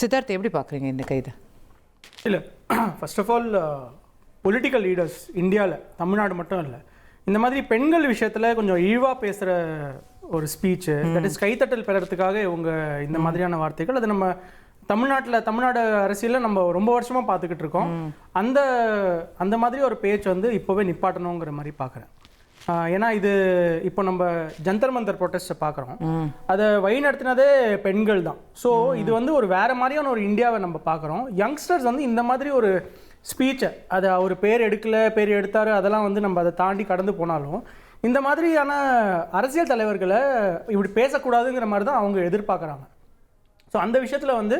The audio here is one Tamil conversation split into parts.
சித்தார்த் எப்படி பார்க்குறீங்க இந்த கைது? இல்லை, first of all political leaders இந்தியாவில், தமிழ்நாடு மட்டும் இல்லை, இந்த மாதிரி பெண்கள் விஷயத்தில் கொஞ்சம் இழிவாக பேசுகிற ஒரு ஸ்பீச்சு, தட் இஸ் கைத்தட்டல் பெறறதுக்காக இவங்க இந்த மாதிரியான வார்த்தைகள், அது நம்ம தமிழ்நாடு அரசியலில் நம்ம ரொம்ப வருஷமாக பார்த்துக்கிட்டு இருக்கோம். அந்த மாதிரி ஒரு பேச்சு வந்து இப்போவே நிப்பாட்டணுங்கிற மாதிரி பார்க்குறேன். ஏன்னா இது இப்போ நம்ம ஜந்தர் மந்தர் ப்ரொட்டஸ்ட்டை பார்க்குறோம், அதை வழி நடத்தினதே பெண்கள் தான். ஸோ இது வந்து ஒரு வேறு மாதிரியான ஒரு இந்தியாவை நம்ம பார்க்குறோம். யங்ஸ்டர்ஸ் வந்து இந்த மாதிரி ஒரு ஸ்பீச்சை, அதை அவர் பேர் எடுத்தார், அதெல்லாம் வந்து நம்ம அதை தாண்டி கடந்து போனாலும் இந்த மாதிரியான அரசியல் தலைவர்களை இப்படி பேசக்கூடாதுங்கிற மாதிரி தான் அவங்க எதிர்பார்க்குறாங்க. ஸோ அந்த விஷயத்தில் வந்து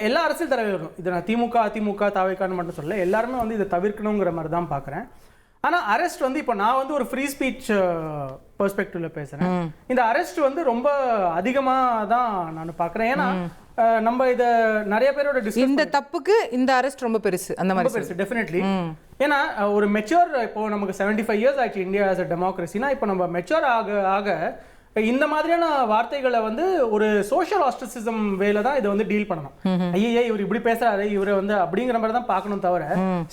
எல்லா அரசியல் தலைவர்களும், இதை நான் திமுக அதிமுக தாவேக்கான்னு மட்டும் சொல்லலை, எல்லாருமே வந்து இதை தவிர்க்கணுங்கிற மாதிரி தான் பார்க்குறேன். ஆனால் அரெஸ்ட் வந்து இப்போ நான் வந்து ஒரு ஃப்ரீ ஸ்பீச் பெர்ஸ்பெக்டிவ்ல பேசுகிறேன். இந்த அரெஸ்ட் வந்து ரொம்ப அதிகமாக தான் நான் பார்க்குறேன். ஏன்னா நம்ம இதை நிறைய பேரோட இந்த தப்புக்கு இந்த அரெஸ்ட் ரொம்ப பெருசு, அந்த மாதிரி பெருசு டெஃபினெட்லி. ஏன்னா ஒரு மெச்சூர், இப்போ நமக்கு 75 years ஆச்சு இந்தியா ஆஸ் அ டெமோக்ரஸினா, இப்போ நம்ம மெச்சூர் ஆக இந்த மாதிரியான வார்த்தைகளை வந்து ஒரு சோஷியல் ஆஸ்ட்ரசிசம் வேல தான் இதை வந்து டீல் பண்ணணும். ஐயே இவர் இப்படி பேசுறாரு, இவரை வந்து அப்படிங்கிற மாதிரி தான் பார்க்கணும். தவிர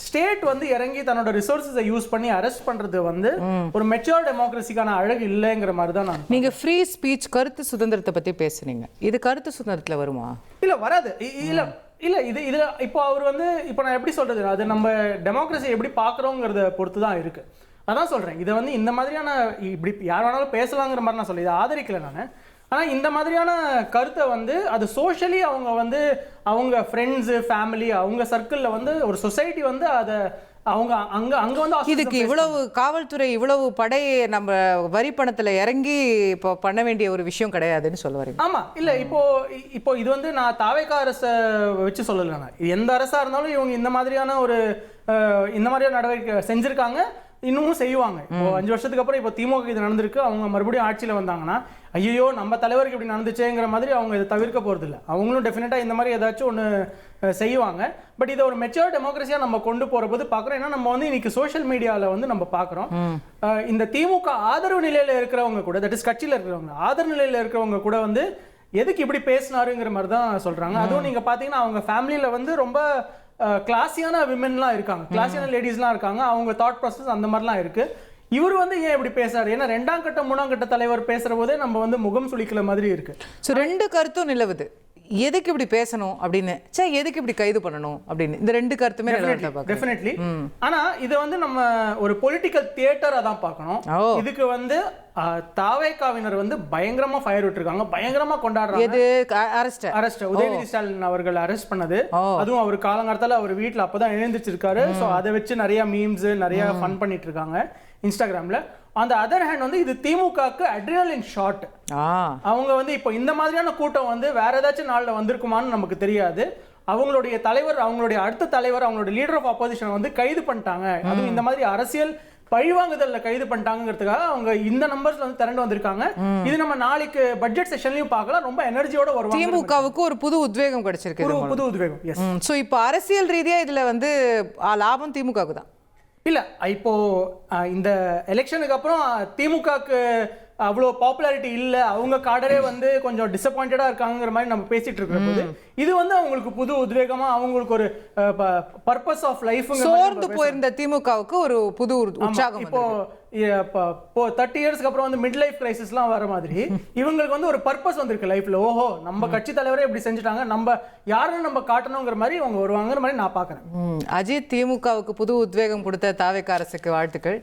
ஸ்டேட் வந்து இறங்கி தன்னோட ரிசோர்ஸை யூஸ் பண்ணி அரெஸ்ட் பண்றது வந்து ஒரு மெச்சூர் டெமோக்ரஸிக்கான அழகு இல்லைங்கிற மாதிரி தான் நான். நீங்க ஃப்ரீ ஸ்பீச், கருத்து சுதந்திரத்தை பத்தி பேசுனீங்க, இது கருத்து சுதந்திரத்துல வருமா? இல்ல, வராது. இல்ல இது இப்போ அவர் வந்து இப்போ நான் எப்படி சொல்றது, அது நம்ம டெமோக்ரஸி எப்படி பார்க்குறோங்கிறத பொறுத்து தான் இருக்கு. அதான் சொல்கிறேன், இதை வந்து இந்த மாதிரியான இப்படி யார் வேணாலும் பேசலாங்கிற மாதிரி நான் சொல்லி இதை ஆதரிக்கலை நான். ஆனால் இந்த மாதிரியான கருத்தை வந்து அது சோஷியலி அவங்க வந்து அவங்க ஃப்ரெண்ட்ஸு ஃபேமிலி அவங்க சர்க்கிளில் வந்து ஒரு சொசைட்டி வந்து அதை அவங்க அங்கே வந்து இதுக்கு இவ்வளவு காவல்துறை இவ்வளவு படை நம்ம வரி பணத்தில் இறங்கி இப்போ பண்ண வேண்டிய ஒரு விஷயம் கிடையாதுன்னு சொல்ல வரீங்க? ஆமாம். இல்லை, இப்போ இது வந்து நான் தாவேக்கா அரசை வச்சு சொல்லலை. நான் எந்த அரசாக இருந்தாலும் இவங்க இந்த மாதிரியான நடவடிக்கை செஞ்சுருக்காங்க, இன்னமும் செய்வாங்க. இப்போ 5 வருஷத்துக்கு அப்புறம் இப்போ திமுக இது நடந்திருக்கு, அவங்க மறுபடியும் ஆட்சியில் வந்தாங்கன்னா ஐயோ நம்ம தலைவருக்கு இப்படி நடந்துச்சேங்கிற மாதிரி அவங்க இதை தவிர்க்க போகிறது இல்லை. அவங்களும் டெஃபினட்டாக இந்த மாதிரி ஏதாச்சும் ஒன்று செய்வாங்க. பட் இதை ஒரு மெச்சூர் டெமோக்ரஸியாக நம்ம கொண்டு போகிற போது பார்க்குறோம். ஏன்னா நம்ம வந்து இன்னைக்கு சோஷியல் மீடியாவில் வந்து நம்ம பார்க்குறோம், இந்த திமுக ஆதரவு நிலையில் இருக்கிறவங்க கூட, தட் இஸ் கட்சியில் இருக்கிறவங்க ஆதரவு நிலையில் இருக்கிறவங்க கூட வந்து எதுக்கு இப்படி பேசினாருங்கிற மாதிரி தான் சொல்கிறாங்க. அதுவும் நீங்கள் பார்த்தீங்கன்னா அவங்க ஃபேமிலியில் வந்து ரொம்ப கிளாஸியான விமென்லாம் இருக்காங்க, கிளாஸியான லேடிஸ்லாம் இருக்காங்க, அவங்க தாட் ப்ராசஸ் அந்த மாதிரிலாம் இருக்கு. இவர் வந்து ஏன் இப்படி பேசுறாரு? ஏன்னா 2ஆம் கட்ட 3ஆம் கட்ட தலைவர் பேசுற போதே நம்ம வந்து முகம் சுளிக்கிற மாதிரி இருக்கு. ஸோ 2 கருத்தும் நிலவுது, எதுக்கு இப்படி பேசணும் அப்படின்னு, எதுக்கு இப்படி கைது பண்ணணும் அப்படின்னு, இந்த 2 கருத்துமே டெஃபினெட்லி. ஆனா இது வந்து நம்ம ஒரு பொலிட்டிக்கல் தியேட்டரா தான் பார்க்கணும். இதுக்கு வந்து தாவேக்காவினர் வந்து பயங்கரமா ஃபயர் விட்டுருக்காங்க, பயங்கரமா கொண்டாடுறாங்க. அரெஸ்ட் உதயநிதி ஸ்டாலின் அவர்கள் அரெஸ்ட் பண்ணது, அதுவும் அவர் காலங்காலத்தில் அவர் வீட்டில் அப்பதான் எழுந்திருச்சிருக்காரு. ஸோ அதை வச்சு நிறைய மீம்ஸ் நிறைய ஃபன் பண்ணிட்டு இருக்காங்க இன்ஸ்டாகிராம்ல. அந்த அதர் ஹேண்ட் வந்து இது திமுகக்கு அட்ரினலின் ஷாட். அவங்க வந்து இப்போ இந்த மாதிரியான கூட்டம் வந்து வேற ஏதாச்சும் நாளில் வந்திருக்குமான்னு நமக்கு தெரியாது. அவங்களுடைய தலைவர், அவங்களுடைய அடுத்த தலைவர், அவங்களுடைய லீடர் ஆஃப் ஆப்போசிஷன் வந்து கைது பண்ணிட்டாங்க, அதுவும் இந்த மாதிரி அரசியல் பழிவாங்குதல்ல கைது பண்ணிட்டாங்கிறதுக்காக அவங்க இந்த நம்பர்ஸ்ல வந்து திரண்டு வந்திருக்காங்க. இது நம்ம நாளைக்கு பட்ஜெட் செஷன்லயும் பார்க்கலாம், ரொம்ப எனர்ஜியோட வருவாங்க. திமுகவுக்கு ஒரு புது உத்வேகம் கிடைச்சிருக்கு, புது உத்வேகம். எஸ். சோ இப்போ அரசியல் ரீதியா இதுல வந்து லாபம் திமுகவுக்கு தான். இல்ல, இப்போ இந்த எலெக்ஷனுக்கு அப்புறம் திமுகக்கு அவ்வளோ பாப்புலாரிட்டி இல்லை, அவங்க காடரே வந்து கொஞ்சம் டிசப்பாயிண்டடா இருக்காங்கிற மாதிரி நம்ம பேசிட்டு இருக்கிற போது இது வந்து அவங்களுக்கு புது உத்வேகமா, அவங்களுக்கு ஒரு பர்பஸ் ஆஃப் லைஃப், சோர்ந்து போயிருந்த திமுகவுக்கு ஒரு புது உற்சாகம். இப்போ 30 இயர்ஸ்க்கு அப்புறம் வந்து மிட் லைஃப் கிரைசிஸ்லாம் வர மாதிரி இவங்களுக்கு வந்து ஒரு பர்பஸ் வந்திருக்கு லைஃப்ல. ஓஹோ, நம்ம கட்சி தலைவரே இப்படி செஞ்சுட்டாங்க, நம்ம யாருன்னு நம்ம காட்டணுங்கிற மாதிரி அவங்க வருவாங்கிற மாதிரி நான் பார்க்குறேன். அஜித், திமுகவுக்கு புது உத்வேகம் கொடுத்த தாவேக்கா அரசுக்கு வாழ்த்துக்கள்.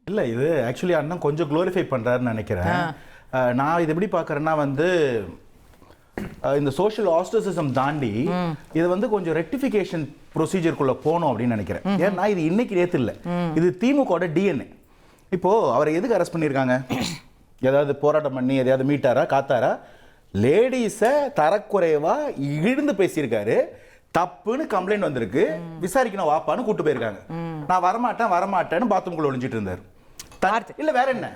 இல்லை, இது ஆக்சுவலி அண்ணன் கொஞ்சம் க்ளோரிஃபை பண்ணுறாருன்னு நினைக்கிறேன். நான் இது எப்படி பார்க்குறேன்னா வந்து இந்த சோஷியல் ஆஸ்ட்ரசிசம் தாண்டி இது வந்து கொஞ்சம் ரெக்டிஃபிகேஷன் ப்ரொசீஜருக்குள்ளே போகணும் அப்படின்னு நினைக்கிறேன். ஏன்னா இது இன்னைக்கு நேற்று இல்லை, இது திமுகவோட டிஎன்ஏ. இப்போது அவரை எதுக்கு அரெஸ்ட் பண்ணியிருக்காங்க? ஏதாவது போராட்டம் பண்ணி எதையாவது மீட்டாரா காத்தாரா? லேடிஸை தரக்குறைவாக இழுந்து பேசியிருக்காரு, தப்புன்னு கம்ப்ளைண்ட் வந்திருக்கு, விசாரிக்கணும் வாப்பான்னு கூப்பிட்டு போயிருக்காங்க. நான் வரமாட்டேன்னு பாத்ரூம்குள்ள ஒளிஞ்சிட்டு இருந்தார். இல்ல வேற என்ன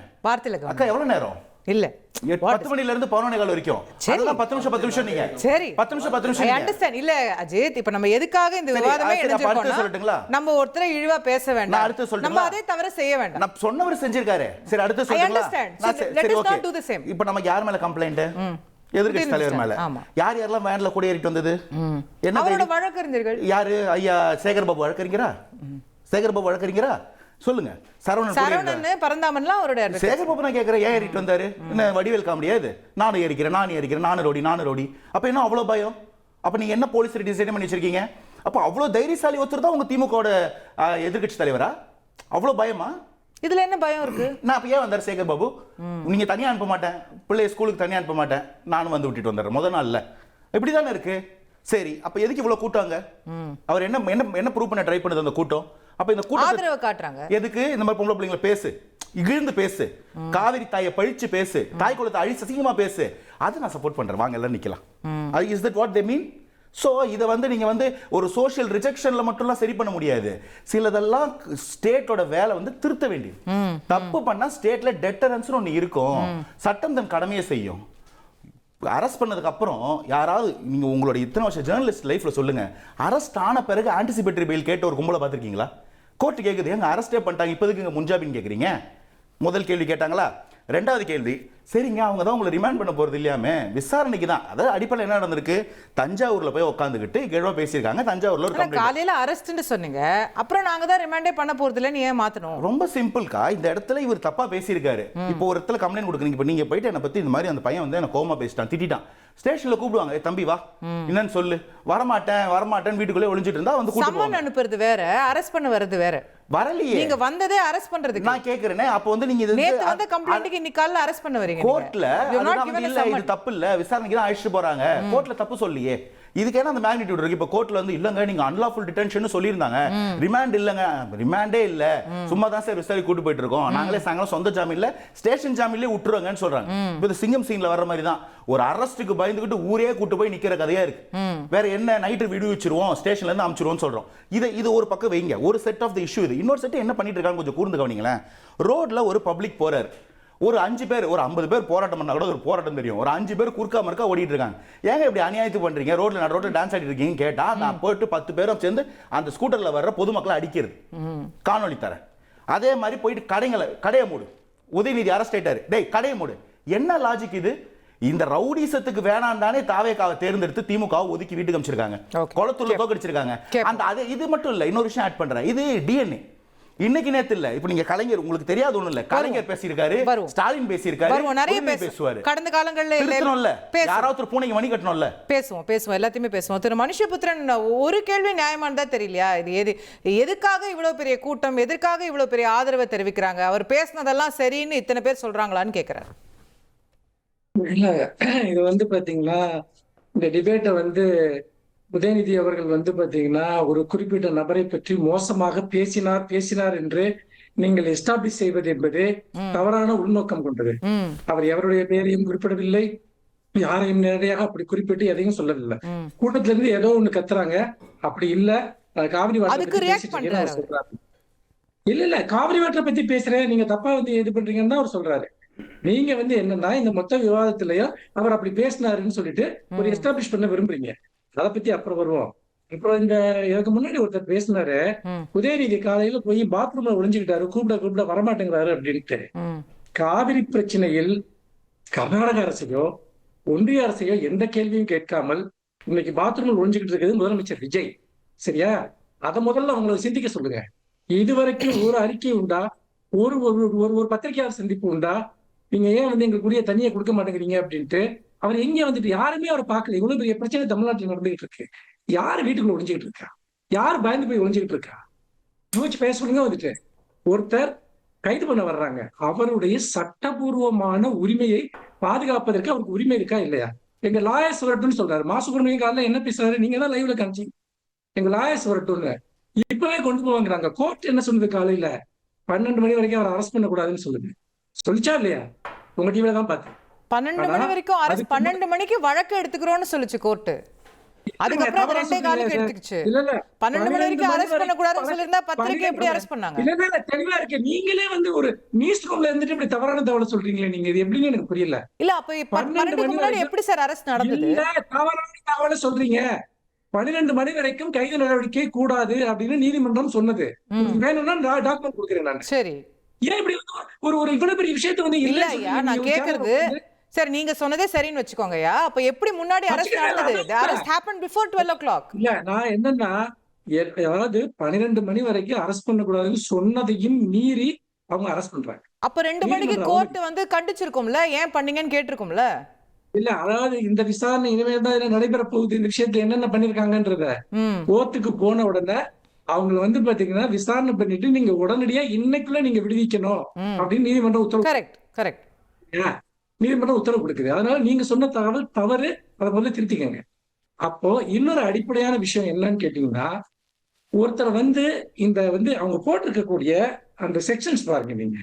அக்கா, எவ்வளவு நேரம்? இல்ல 10 மணில இருந்து 11 வரைக்கும். அதெல்லாம் 10 நிமிஷம் நீங்க. சரி, 10 நிமிஷம் ஐ அண்டர்ஸ்டாண்ட். இல்ல அஜித், இப்ப நம்ம எதுக்காக இந்த விவாதமே சொல்லட்டுங்களா? நம்ம ஒருத்தர இழிவா பேச வேண்டாம், அடுத்து சொல்லுங்க. நம்ம அதே தவிர செய்ய வேண்டாம். நான் சொன்னவர் செஞ்சிருக்காரு. சரி, அடுத்து சொல்லுங்க. I understand. Let us not to the same. இப்போ நமக்கு யார் மேல கம்ப்ளைண்ட்? எதிர்க்கட்சி தலைவர் மேல. ஆமா. யார் யாரெல்லாம் வேன்ல கூட ஏறிட்டு வந்தது? என்ன அவரோட வழக்கறிஞர்கள் யாரு? ஐயா சேகர் பாபு வழக்கறிஞரா? சேகர் பாபு வழக்கறிஞரா? சொல்லுங்க. சரவணன் பரந்தாமன்லாம் அவரோட சேகர் பாபு நான் கேட்கிறேன், ஏன் ஏறிட்டு வந்தாரு? என்ன வடிவேல் காமெடியா இது? நானும் ஏறிக்கிறேன், நானும் ரோடி. அப்ப என்ன அவ்வளவு பயம்? அப்ப நீங்க என்ன போலீஸ் டிசைன் பண்ணி வச்சிருக்கீங்க? அப்ப அவ்வளவு தைரியசாலி ஒருத்தர் தான் உங்க திமுக எதிர்க்கட்சி தலைவரா? அவ்வளவு பயமா? இதுல என்ன பயம் இருக்கு? நான் அப்ப ஏன் வந்தாரு சேகர் பாபு? நீங்க தனியா அனுப்ப மாட்டேன், பிள்ளைய ஸ்கூலுக்கு தனியா அனுப்ப மாட்டேன், நானும் வந்து விட்டுட்டு வந்துடுறேன் முதல் நாள்ல. இப்படிதானே இருக்கு. சரி, அப்ப எதுக்கு இவ்வளவு கூட்டாங்க? அவர் என்ன ப்ரூவ் பண்ண ட்ரை பண்ணுது அந்த கூட்டம்? அப்ப இந்த கூட்டம் ஆதரவு காட்டுறாங்க. எதுக்கு? இந்த மாதிரி பொம்பளை பிள்ளைங்களை பேசு, இகிழ்ந்து பேசு, காவிரி தாயை பழிச்சு பேசு, தாய் குலத்தை அழிச்சு அசிங்கமா பேசு, அது நான் சப்போர்ட் பண்றேன், வாங்க எல்லாம் நிக்கலாம். Is that what they mean? So இதை நீங்க ஒரு சோஷியல் ரிஜெக்ஷன்ல மட்டும்லாம் சரி பண்ண முடியாது. சிலதெல்லாம் ஸ்டேட்டோட வேலை திருத்த வேண்டியது. தப்பு பண்ணா ஸ்டேட்ல டெட்டரன்ஸ் ஒன்று இருக்கும், சட்டம் தன் கடமையை செய்யும். அரெஸ்ட் பண்ணதுக்கு அப்புறம் யாராவது நீங்க உங்களோட இத்தனை வருஷம் ஜேர்னலிஸ்ட் லைஃப்ல சொல்லுங்க, அரெஸ்ட் ஆன பிறகு ஆன்டிசிபேட்டரி பெயில் கேட்ட ஒரு கும்பலை பார்த்திருக்கீங்களா? கோர்ட் கேக்குது, எங்க அரெஸ்டே பண்ணிட்டாங்க, இப்போதைக்கு இங்க முன்ஜாமீன் கேக்குறீங்க. முதல் கேள்வி கேட்டாங்களா? ரெண்டாவது கேள்வி, சரிங்க அவங்க தான் உங்களை ரிமாண்ட் பண்ண போறது இல்லையாமே, விசாரணைக்கு தான். அதாவது அடிப்படையில் என்ன நடந்திருக்கு? தஞ்சாவூர்ல போய் உட்காந்துக்கிட்டு கேள்வா பேசியிருக்காங்க. தஞ்சாவூர்ல ஒரு காலையில அரெஸ்ட்னு சொன்னீங்க, அப்புறம் நாங்க தான் ரிமாண்டே பண்ண போறது இல்லைன்னு ஏன் மாத்தணும்? ரொம்ப சிம்பிள்கா. இந்த இடத்துல இவர் தப்பா பேசியிருக்காரு. இப்போ ஒரு இடத்துல கம்ப்ளைண்ட் கொடுக்குறீங்க, இப்போ நீங்க போயிட்டு என்னை பத்தி இந்த மாதிரி அந்த பையன் என்ன கோமா பேசிட்டான், திட்டான், ஸ்டேஷன்ல கூப்பிடுவாங்க, தம்பி வா என்னன்னு சொல்லு, வரமாட்டேன் வீட்டுக்குள்ளே ஒளிஞ்சிட்டு இருந்தா சம்மன் அனுப்புறது வேற, அரெஸ்ட் பண்ண வர்றது வேற. வரலையே, நீங்க வந்ததே அரெஸ்ட் பண்றதுக்கு. நான் கேக்குறேனே, அப்போ நீங்க நேத்து வந்த கம்ப்ளைண்ட்க்கு இன்னைக்கு காலைல அரெஸ்ட் பண்ண வரீங்க கோர்ட்ல. இல்ல இது தப்பு இல்ல, விசாரணைக்கு தான் அழைச்சிட்டு போறாங்க, கோர்ட்ல தப்பு சொல்லியே. இதுக்கு என்ன அந்த மேக்னிட்யூட் இருக்கு? இப்ப கோர்ட்ல இல்லங்க நீங்க அன்லாஃபுல் டிடென்ஷன் சொல்லியிருந்தாங்க, ரிமாண்ட் இல்லங்க, ரிமாண்டே இல்ல, சும்மா தான் சார் விசாரி கூட்டு போயிட்டு இருக்கோம், நாங்களே சாயங்காலம் சொந்த ஜாமீன்ல ஸ்டேஷன் ஜாமீன்லயே விட்டுருவாங்கன்னு சொல்றாங்க. இப்போ சிங்கம் சீன்ல வர்ற மாதிரி தான் ஒரு அரெஸ்ட்டுக்கு பயந்துகிட்டு ஊரே கூட்டு போய் நிக்கிற கதையா இருக்கு. வேற என்ன, நைட்டு விடுவிச்சிருவோம், ஸ்டேஷன்ல இருந்து அனுப்பிச்சிருவோம் சொல்றோம். இது ஒரு பக்கம் வைங்க, ஒரு செட் ஆஃப் தி இஷ்யூ. இது இன்னொரு செட் என்ன பண்ணிட்டு இருக்காங்க கொஞ்சம் கூர்ந்து கவனிங்களேன். ரோட்ல ஒரு பப்ளிக் போறாரு, ஒரு 5 பேர், ஒரு 50 பேர் போராட்டம் பண்ணா கூட ஒரு போராட்டம் தெரியும், ஒரு 5 பேர் குறுக்கா மறுக்கா ஓடிட்டு இருக்காங்க. ஏங்க இப்படி அநியாயத்து பண்றீங்க, ரோட்ல டான்ஸ் ஆடிட்டு இருக்கீங்க கேட்டா, நான் போயிட்டு 10 பேரும் சேர்ந்து அந்த ஸ்கூட்டர்ல வர்ற பொதுமக்களை அடிக்கிறது, காணொலி தரேன். அதே மாதிரி போயிட்டு கடையை மூடு, உதயநிதி அரெஸ்ட் ஆயிட்டாரு, டேய் கடையை மூடு. என்ன லாஜிக் இது? இந்த ரவுடிசத்துக்கு வேணாம் தானே தாவேக்காவை தேர்ந்தெடுத்து திமுக ஒதுக்கி வீட்டுக்கு அமைச்சிருக்காங்க, குளத்தூர்ல தோக்கடிச்சிருக்காங்க. அந்த இது மட்டும் இல்ல, இன்னொரு விஷயம் ஆட் பண்றேன். இது டிஎன்ஏ இன்னைக்கு நேத்து இல்ல, இப்ப நீங்க கலைஞர் உங்களுக்கு தெரியாது ஒண்ணு இல்ல, கலைஞர் பேசியிருக்காரு, ஸ்டாலின் பேசியிருக்காரு, நிறைய பேசுவாரு. கடந்த காலங்கள்ல யாராவது பூனைக்கு மணி கட்டணும்ல, பேசுவோம் எல்லாத்தையுமே பேசுவோம். திரு மனுஷபுத்திரன், ஒரு கேள்வி நியாயமானதா தெரியலையா? இது எதுக்காக இவ்வளவு பெரிய கூட்டம், எதற்காக இவ்வளவு பெரிய ஆதரவை தெரிவிக்கிறாங்க? அவர் பேசினதெல்லாம் சரின்னு இத்தனை பேர் சொல்றாங்களான்னு கேட்கிறாரு. இல்ல, இது பாத்தீங்களா, இந்த டிபேட்டை உதயநிதி அவர்கள் பாத்தீங்கன்னா ஒரு குறிப்பிட்ட நபரை பற்றி மோசமாக பேசினார் என்று நீங்கள் எஸ்டாப்ளிஷ் செய்வது என்பது தவறான உள்நோக்கம் கொண்டது. அவர் எவருடைய பெயரையும் குறிப்பிடவில்லை, யாரையும் நேரடியாக அப்படி குறிப்பிட்டு எதையும் சொல்லவில்லை. கூட்டத்துல இருந்து ஏதோ ஒண்ணு கத்துறாங்க, அப்படி இல்ல காவிரி வாட்டரை சொல்றாரு. இல்ல காவிரி வாட்டரை பத்தி பேசுறேன், நீங்க தப்பா இது பண்றீங்கன்னு தான் அவர் சொல்றாரு. நீங்க என்னன்னா இந்த மொத்த விவாதத்திலயும் அவர் அப்படி பேசினாருன்னு சொல்லிட்டு ஒரு எஸ்டாப்ளிஷ் பண்ண விரும்புறீங்க. அதை பத்தி அப்புறம் வருவோம். இப்போ இதுக்கு முன்னாடி ஒருத்தர் பேசினாரு, உதயநிதி காலையில போய் பாத்ரூம்ல ஒளிஞ்சுக்கிட்டாரு, கூப்பிட வரமாட்டேங்கிறாரு அப்படின்ட்டு. காவிரி பிரச்சனையில் கர்நாடக அரசையோ ஒன்றிய அரசையோ எந்த கேள்வியும் கேட்காமல் இன்னைக்கு பாத்ரூம்ல ஒளிஞ்சுக்கிட்டு இருக்கிறது முதலமைச்சர் விஜய். சரியா? அதை முதல்ல அவங்களை சிந்திக்க சொல்லுங்க. இதுவரைக்கும் ஒரு அறிக்கை உண்டா, ஒரு ஒரு பத்திரிகையாளர் சந்திப்பு உண்டா, நீங்க ஏன் எங்களுக்குரிய தனியை கொடுக்க மாட்டேங்கிறீங்க அப்படின்ட்டு அவர் எங்க யாருமே அவரை பார்க்கல. இவ்வளவு பெரிய பிரச்சனை தமிழ்நாட்டில் நடந்துகிட்டு இருக்கு. யாரு வீட்டுக்குள்ள ஒளிஞ்சுக்கிட்டு இருக்கா, யாரு பயந்து போய் ஒளிஞ்சுக்கிட்டு இருக்கா? யோசிச்சு பேச சொல்லுங்க. ஒருத்தர் கைது பண்ண வர்றாங்க, அவருடைய சட்டபூர்வமான உரிமையை பாதுகாப்பதற்கு அவருக்கு உரிமை இருக்கா இல்லையா? எங்க லாயர்ஸ் வரட்டும்னு சொல்றாரு. மாசுபுரமணியம் காலையில என்ன பேசுறாரு, நீங்க தான் லைவ்ல காமிச்சி எங்க லாயர்ஸ் வரட்டும்னு இப்பவே கொண்டு போவாங்கிறாங்க. கோர்ட் என்ன சொன்னது? காலையில 12 மணி வரைக்கும் அவர் அரெஸ்ட் பண்ணக்கூடாதுன்னு சொல்லுங்க. சொல்லிச்சா இல்லையா? உங்க டிவில தான் பார்த்தேன். 12 மணி வரைக்கும் அரசு, 12 மணிக்கு வழக்கு எடுத்துக்கிறோம்னு சொல்லுச்சு கோர்ட். அதுக்கப்புறம் அது 2 காலுக்கு எடுத்துக்கிச்சு. 12 மணி வரைக்கும் அரெஸ்ட் பண்ண கூடாதுன்னு சொல்லிருந்தா பத்திரிக்கை எப்படி அரெஸ்ட் பண்ணாங்க? இல்ல தெளிவா இருக்கு. நீங்களே ஒரு நியூஸ் ரூம்ல இருந்துட்டு இப்படி தவறான தகவலை சொல்றீங்களே, நீங்க இது எப்படின்னு எனக்கு புரியல. இல்ல அப்ப 12 மணிக்கு முன்னாடி எப்படி சார் அரெஸ்ட் நடந்தது? இல்ல தவறான தகவலை சொல்றீங்க. 12 மணி வரைக்கும் கைது நடவடிக்கை கூடாது அப்படின்னு நீதிமன்றம் சொன்னது. வேணும்னா டாக்குமெண்ட் கொடுக்குறேன் நான். சரி, ஏன் இப்படி ஒரு இவ்வளவு பெரிய விஷயத்தை இல்ல ஐயா, நான் கேக்குறது சரி, நீங்க சொன்னதே சரின்னு வச்சுக்கோங்கயா. அப்ப எப்படி முன்னாடி அரெஸ்ட் நடந்தது? The arrest happened before 12 o'clock. இல்ல நான் என்னன்னா அதாவது 12 மணி வரைக்கும் அரெஸ்ட் பண்ணக்கூடாதுன்னு சொன்னதையும் மீறி அவங்க அரெஸ்ட் பண்றாங்க. அப்ப 2 மணிக்கு கோர்ட் வந்து கண்டிச்சிருக்கும்ல, ஏன் பண்ணீங்கன்னு கேட்டிருக்கும்ல. இல்ல அதாவது இந்த விசாரணை இனிமேல் தான் நடைபெற போகுது, இந்த விஷயத்துல என்னென்ன பண்ணிருக்காங்கன்றத கோர்ட்டுக்கு போன உடனே அவங்க வந்து பாத்தீங்கன்னா விசாரணை பண்ணிட்டு நீங்க உடனடியா இன்னைக்குள்ள நீங்க விடுவிக்கணும் அப்படின்னு நீதிமன்றம் உத்தரவு. Correct correct. நீதிமன்றம் உத்தரவு கொடுக்குது. அதனால நீங்க சொன்ன தகவல் தவறு, அதை முதல்ல திருத்திக்கங்க. அப்போ இன்னொரு அடிப்படையான விஷயம் என்னன்னு கேட்டீங்கன்னா, ஒருத்தர் வந்து இந்த வந்து அவங்க போட்டிருக்கக்கூடிய அந்த செக்ஷன்ஸ் பாருங்க. நீங்க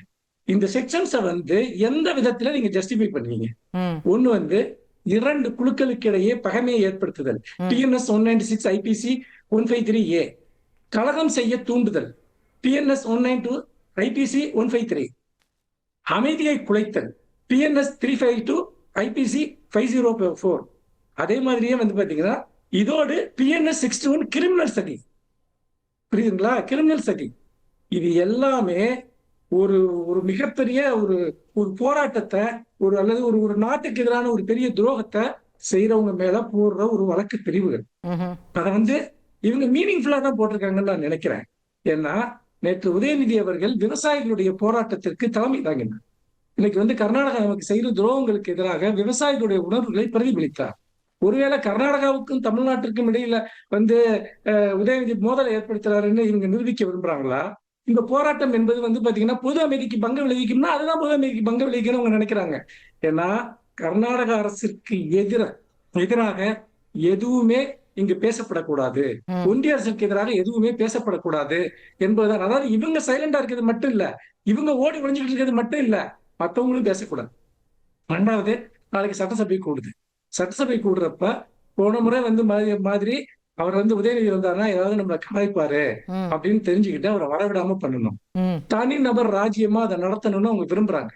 இந்த செக்ஷன்ஸை வந்து எந்த விதத்துல நீங்க ஜஸ்டிஃபை பண்ணுவீங்க? ஒண்ணு வந்து 2 குழுக்களுக்கு இடையே பகைமையை ஏற்படுத்துதல், TNS 196 IPC 153A. கலகம் செய்ய தூண்டுதல், TNS 192 IPC 153. அமைதியை குலைத்தல், TNS 352 IPC 504. அதே மாதிரியே வந்து பாத்தீங்கன்னா இதோடு TNS 61 கிரிமினல் சதி. புரியுதுங்களா? கிரிமினல் சதி. இது எல்லாமே ஒரு ஒரு மிகப்பெரிய ஒரு ஒரு போராட்டத்தை அல்லது ஒரு நாட்டுக்கு எதிரான ஒரு பெரிய துரோகத்தை செய்யறவங்க மேல போடுற ஒரு வழக்கு பிரிவுகள். அதை வந்து இவங்க மீனிங்ஃபுல்லா தான் போட்டிருக்காங்கன்னு நான் நினைக்கிறேன். ஏன்னா நேற்று உதயநிதி அவர்கள் விவசாயிகளுடைய போராட்டத்திற்கு தலைமை தாங்கினார். இன்னைக்கு வந்து கர்நாடகா நமக்கு செய்கிற துரோகங்களுக்கு எதிராக விவசாயிகளுடைய உணர்வுகளை பிரதிபலித்தார். ஒருவேளை கர்நாடகாவுக்கும் தமிழ்நாட்டிற்கும் இடையில வந்து உதயநிதி மோதலை ஏற்படுத்துறாருன்னு இவங்க நிரூபிக்க விரும்புறாங்களா? இந்த போராட்டம் என்பது வந்து பாத்தீங்கன்னா பொது அமைதிக்கு பங்கம் விளைவிக்கும்னா அதுதான் பொது அமைதிக்கு பங்கம் விளைவிக்கணும்னு அவங்க நினைக்கிறாங்க. ஏன்னா கர்நாடக அரசிற்கு எதிராக எதுவுமே இங்கு பேசப்படக்கூடாது, ஒன்றிய அரசுக்கு எதிராக எதுவுமே பேசப்படக்கூடாது என்பதுதான். அதாவது இவங்க சைலண்டா இருக்கிறது மட்டும் இல்ல, இவங்க ஓடி ஒழிஞ்சுட்டு இருக்கிறது மட்டும் இல்ல, மற்றவங்களும் பேசக்கூடாது. 2வது, நாளைக்கு சட்டசபை கூடுது. சட்டசபை கூடுறப்ப போன முறை வந்து மாதிரி அவர் வந்து உதயநிதி வந்தாருன்னா ஏதாவது நம்மளை கலாய்ப்பாரு அப்படின்னு தெரிஞ்சுக்கிட்டு அவரை வரவிடாம பண்ணணும். தனி நபர் ராஜ்யமா அதை நடத்தணும்னு அவங்க விரும்புறாங்க.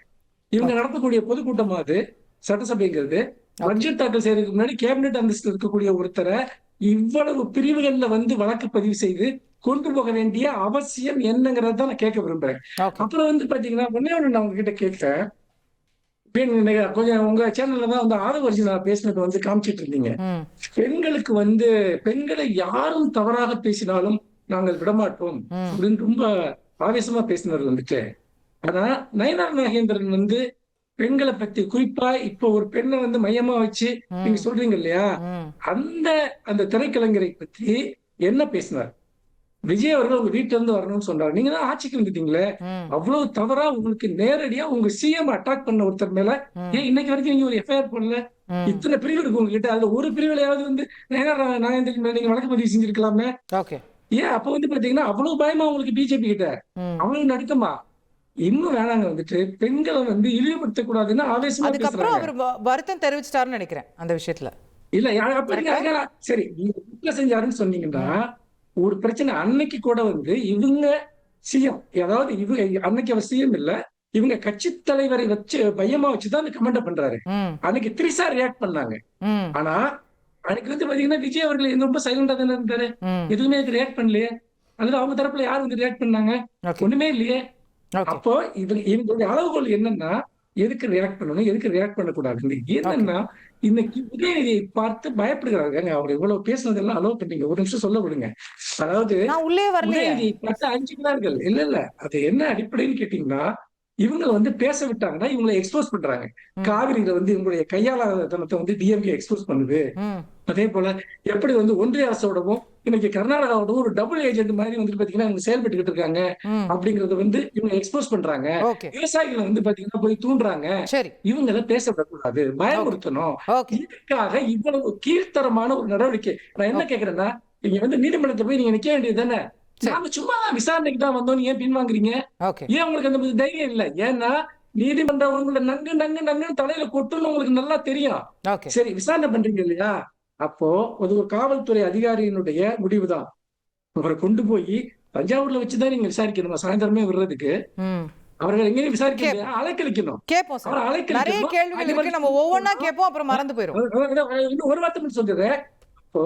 இவங்க நடத்தக்கூடிய பொதுக்கூட்டமா அது சட்டசபைங்கிறது. பட்ஜெட் தாக்கல் செய்யறதுக்கு முன்னாடி கேபினெட் அந்தஸ்து இருக்கக்கூடிய ஒருத்தரை இவ்வளவு பிரிவுகள்ல வந்து வழக்கு பதிவு செய்து கொண்டு போக வேண்டிய அவசியம் என்னங்கிறத தான் நான் கேட்க விரும்புறேன். அப்புறம் வந்து பாத்தீங்கன்னா ஒன்னே ஒண்ணு நான் உங்ககிட்ட கேட்கிறேன். கொஞ்சம் உங்க சேனல்ல தான் வந்து ஆதவர்ஜி நான் பேசினது வந்து காமிச்சிட்டு இருந்தீங்க. பெண்களுக்கு வந்து பெண்களை யாரும் தவறாக பேசினாலும் நாங்கள் விடமாட்டோம் அப்படின்னு ரொம்ப ஆவேசமா பேசினது வந்துட்டு. ஆனா நயனார் நாகேந்திரன் வந்து பெண்களை பத்தி குறிப்பா இப்போ ஒரு பெண்ணை வந்து மையமா வச்சு நீங்க சொல்றீங்க இல்லையா, அந்த திரைக்கலைஞரை பத்தி என்ன பேசினார்? விஜய் அவர்கள் உங்க வீட்டுல இருந்து வரணும்னு சொன்னாரு. நீங்க தான் ஆட்சிக்கு வந்துட்டீங்களே, அவ்வளவு தவறா உங்களுக்கு நேரடியா உங்க சிஎம் அட்டாக் பண்ண ஒருத்தர் மேல ஏன் இன்னைக்கு வரைக்கும் நீங்க ஒரு எஃப்ஐஆர் பண்ணல? இத்தனை பிரிவு இருக்கு உங்ககிட்ட, அதுல ஒரு பிரிவுலையாவது வந்து நாகேந்திரன் மேல நீங்க வழக்கு பதிவு செஞ்சிருக்கலாமே. ஏன் அப்ப வந்து பாத்தீங்கன்னா அவ்வளவு பயமா உங்களுக்கு பிஜேபி கிட்ட, அவ்வளவு நடுக்கமா? இன்னும் வேணாங்க வந்துட்டு பெண்களை வந்து இழிவுபடுத்த கூடாதுன்னு ஆவேசமா அதுக்கப்புறம் அவர் வருத்தம் தெரிவிச்சிட்டாருன்னு நினைக்கிறேன் அந்த விஷயத்துல. இல்ல சரி, நீங்க செஞ்சாருன்னு சொன்னீங்கன்னா ஒரு பிரச்சனை. அன்னைக்கு கூட வந்து இவங்க சிஎம், அதாவது இவங்க அன்னைக்கு அவர் சிஎம் இல்ல, இவங்க கட்சி தலைவரை வச்சு பையமா வச்சுதான் அந்த கமெண்ட் பண்றாரு. அன்னைக்கு திரிசா ரியாக்ட் பண்ணாங்க. ஆனா அன்னைக்கு வந்து பாத்தீங்கன்னா விஜய் அவர்கள் ரொம்ப சைலண்டா தானே இருந்தாரு, எதுவுமே ரியாக்ட் பண்ணலையே. அல்லது அவங்க தரப்புல யார் வந்து ரியாக்ட் பண்ணாங்க? ஒண்ணுமே இல்லையே. அப்போ இவங்களுடைய அளவுகோல் என்னன்னா எதுக்கு ரியாக்ட் பண்ணணும், எதுக்கு ரியாக்ட் பண்ணக்கூடாது. என்னன்னா இன்னைக்கு உதயநிதியை பார்த்து பயப்படுகிறாங்க. அவங்க இவ்வளவு பேசுனதெல்லாம் அலோவ் பண்ணீங்க, ஒரு நிமிஷம் சொல்ல விடுங்க. அதாவது உதயநிதியை பார்த்து அஞ்சுகிறார்கள். இல்ல அது என்ன அடிப்படைன்னு கேட்டீங்கன்னா, இவங்க வந்து பேச விட்டாங்கன்னா இவங்களை எக்ஸ்போஸ் பண்றாங்க. காவிரியில வந்து இவங்களுடைய கையாளாதனத்தை வந்து டிஎம்கே எக்ஸ்போஸ் பண்ணுது. அதே போல எப்படி வந்து ஒன்றிய அரசோடவும் இன்னைக்கு கர்நாடகாவோடவும் ஒரு டபுள் ஏஜென்ட் மாதிரி வந்து பாத்தீங்கன்னா இவங்க செயல்பட்டு இருக்காங்க அப்படிங்கறத வந்து இவங்க எக்ஸ்போஸ் பண்றாங்க. விவசாயிகளை வந்து பாத்தீங்கன்னா போய் தூண்டுறாங்க. இவங்களை பேசப்படக்கூடாது, பயமுறுத்தணும். இதுக்காக இவ்வளவு கீழ்த்தரமான ஒரு நடவடிக்கை. நான் என்ன கேக்குறேன்னா, நீங்க வந்து நீதிமன்றத்தை போய் நீங்க நிக்க வேண்டியது தானே? நாம சும்மா விசாரணைக்கு தான் வந்தோம், ஏன் பின்வாங்குறீங்க? ஏன் உங்களுக்கு அந்த தைரியம் இல்ல? ஏன்னா நீதிமன்றம் உங்களை நங்கு தலையில கொட்டுன்னு உங்களுக்கு நல்லா தெரியும். சரி, விசாரணை பண்றீங்க இல்லையா? அப்போ அது ஒரு காவல்துறை அதிகாரியினுடைய முடிவுதான். அவரை கொண்டு போய் தஞ்சாவூர்ல வச்சுதான் நீங்க விசாரிக்கணும். சாயந்தரமே விடுறதுக்கு அவர்கள் எங்கேயும் விசாரிக்க அலைக்கழிக்கணும். ஒரு வார்த்தை மட்டும் சொல்றேன். அப்போ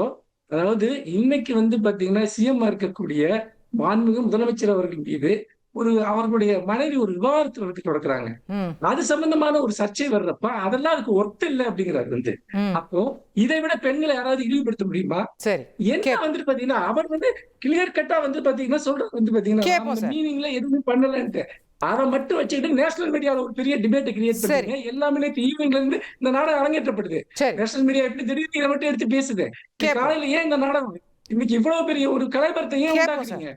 அதாவது இன்னைக்கு வந்து பாத்தீங்கன்னா சிஎம் இருக்கக்கூடிய மாண்புமிகு முதலமைச்சர் அவர்கள் மீது அவர்களுடைய மனைவி ஒரு விவாகரத்து வழக்கு தொடக்குறாங்க. ம். அது சம்பந்தமான ஒரு சர்ச்சை வர்றப்ப அதெல்லாம் அதுக்கு ஒர்த் இல்லை அப்படிங்கிறாரு வந்து. ம். அப்போ இதை விட பெண்களை யாராவது இழிவுபடுத்த முடியுமா? சரி. என்ன வந்துட்டு பாத்தீங்கன்னா அவர் வந்து கிளியர் கட்டா வந்து பாத்தீங்கன்னா சொல்றது வந்து பாத்தீங்கன்னா கேட்போம் சார். மீனிங்ல எதுவுமே பண்ணலன்ட்டு அதை மட்டும் வச்சுக்கிட்டு நேஷனல் மீடியாவில் ஒரு பெரிய டிபேட் கிரியேட் சரி. பண்ணுங்க. எல்லாமே ஈவினிங்ல இருந்து இந்த நாடகம் அரங்கேற்றப்படுது. சரி. நேஷனல் மீடியா எப்படி திடீர்னு இதை மட்டும் எடுத்து பேசுது? கேட்போம். காலையில ஏன் இந்த நாடகம் இன்னைக்கு இவ்வளவு பெரிய ஒரு கலைபரத்தை ஏன் கேட்போம் உண்டாக்குறீங்க?